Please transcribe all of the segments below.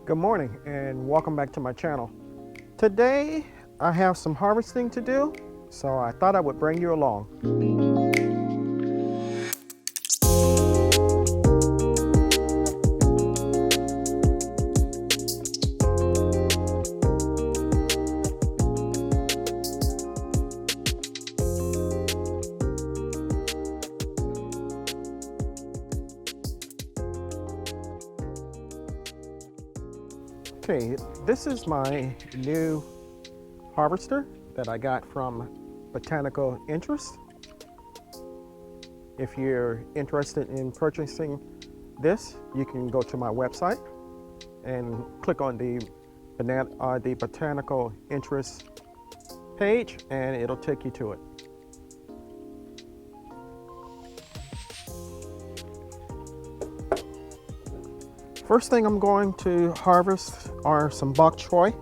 Good morning and welcome back to my channel. Today I have some harvesting to do, so I thought I would bring you along. Okay, this is my new harvester that I got from Botanical Interest. If you're interested in purchasing this, you can go to my website and click on the Botanical Interest page and it'll take you to it. First thing I'm going to harvest are some bok choy.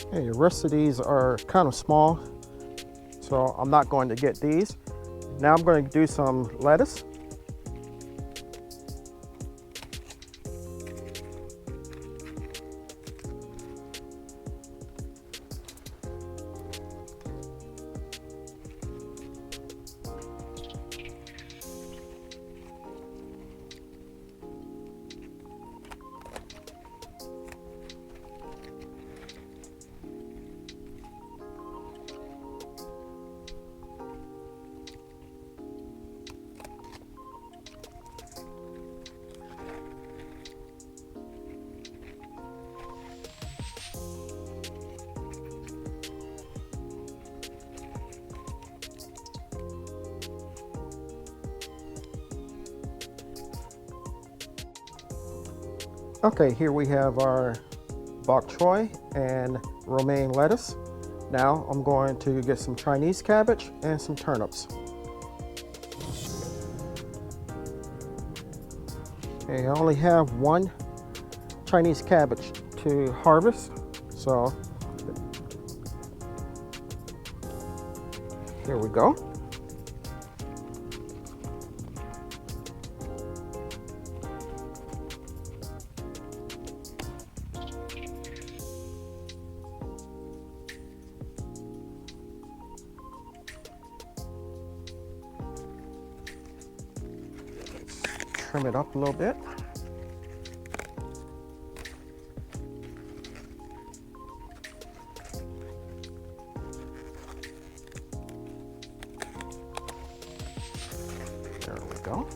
Hey, the rest of these are kind of small, so I'm not going to get these. Now I'm going to do some lettuce. Okay, here we have our bok choy and romaine lettuce. Now I'm going to get some Chinese cabbage and some turnips. Okay, I only have one Chinese cabbage to harvest, so here we go. trim it up a little bit. There we go.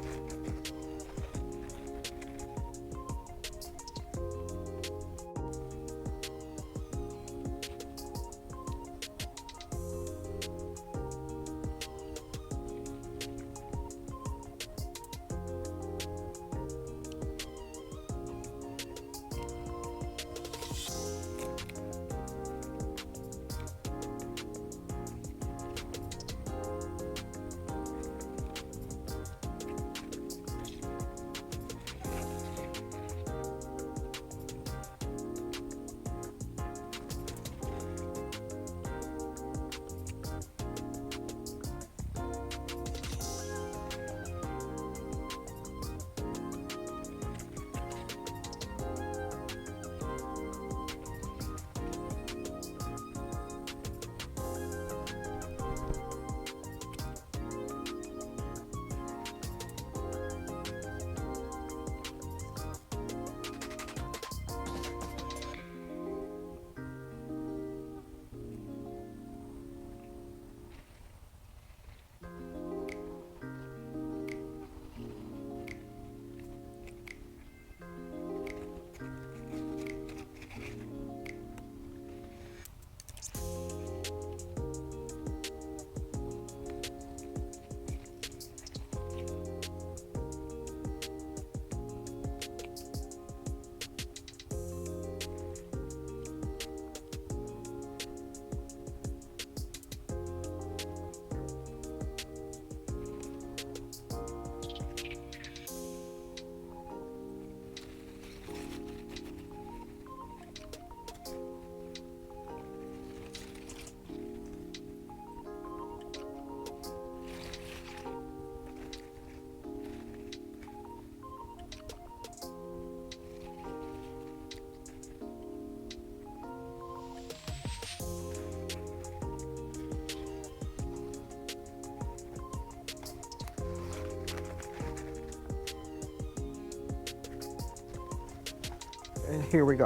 And here we go.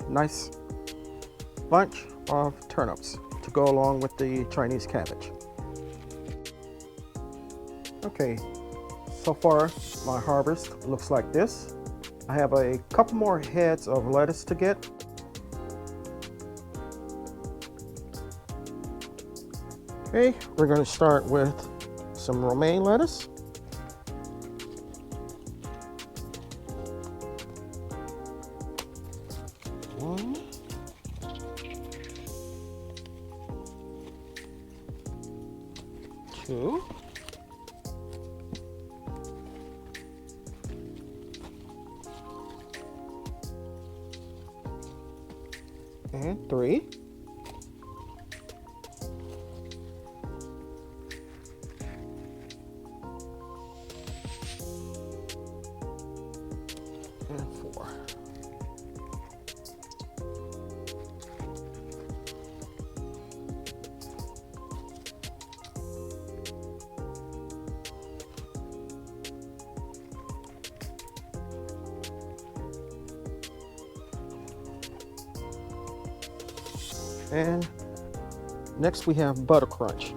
Nice bunch of turnips to go along with the Chinese cabbage. Okay, so far my harvest looks like this. I have a couple more heads of lettuce to get. Okay, we're going to start with some romaine lettuce. One, two, and three. And four. And next we have butter crunch.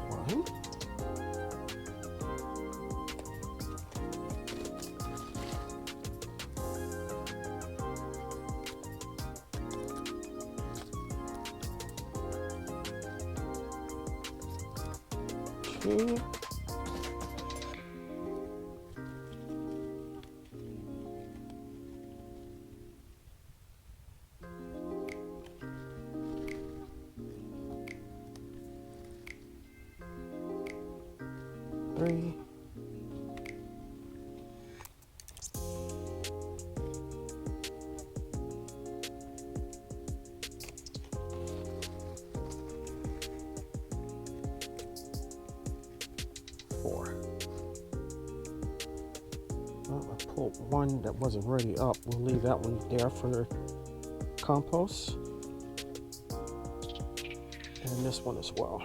One. Two. Three. I pulled one that wasn't ready up. We'll leave that one there for compost. And this one as well.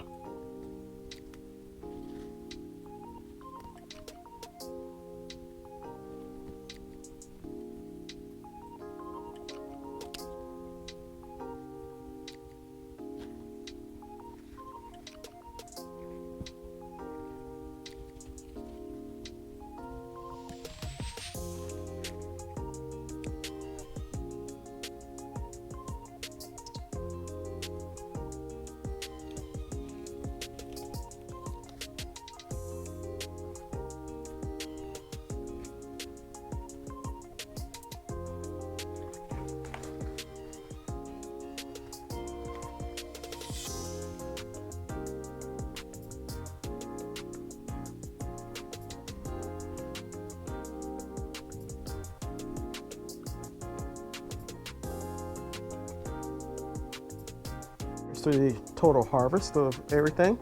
The total harvest of everything.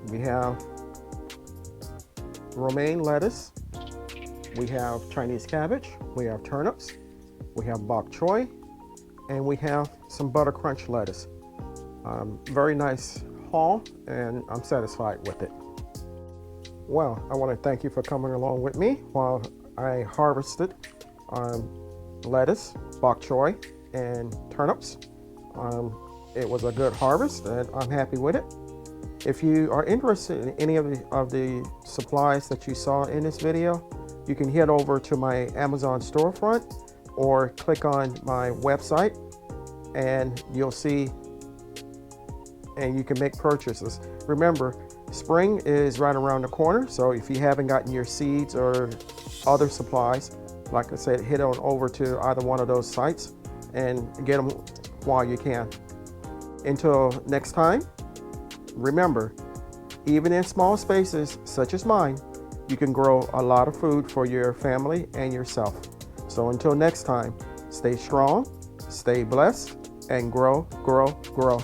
We have romaine lettuce, we have Chinese cabbage, we have turnips, we have bok choy, and we have some butter crunch lettuce. Very nice haul, and I'm satisfied with it. Well, I want to thank you for coming along with me while I harvested lettuce, bok choy, and turnips. It was a good harvest, and I'm happy with it. If you are interested in any of the supplies that you saw in this video, you can head over to my Amazon storefront or click on my website, and you'll see, and you can make purchases. Remember, spring is right around the corner, so if you haven't gotten your seeds or other supplies, like I said, head on over to either one of those sites and get them while you can. Until next time, remember, even in small spaces such as mine, you can grow a lot of food for your family and yourself. So until next time, stay strong, stay blessed, and grow, grow, grow.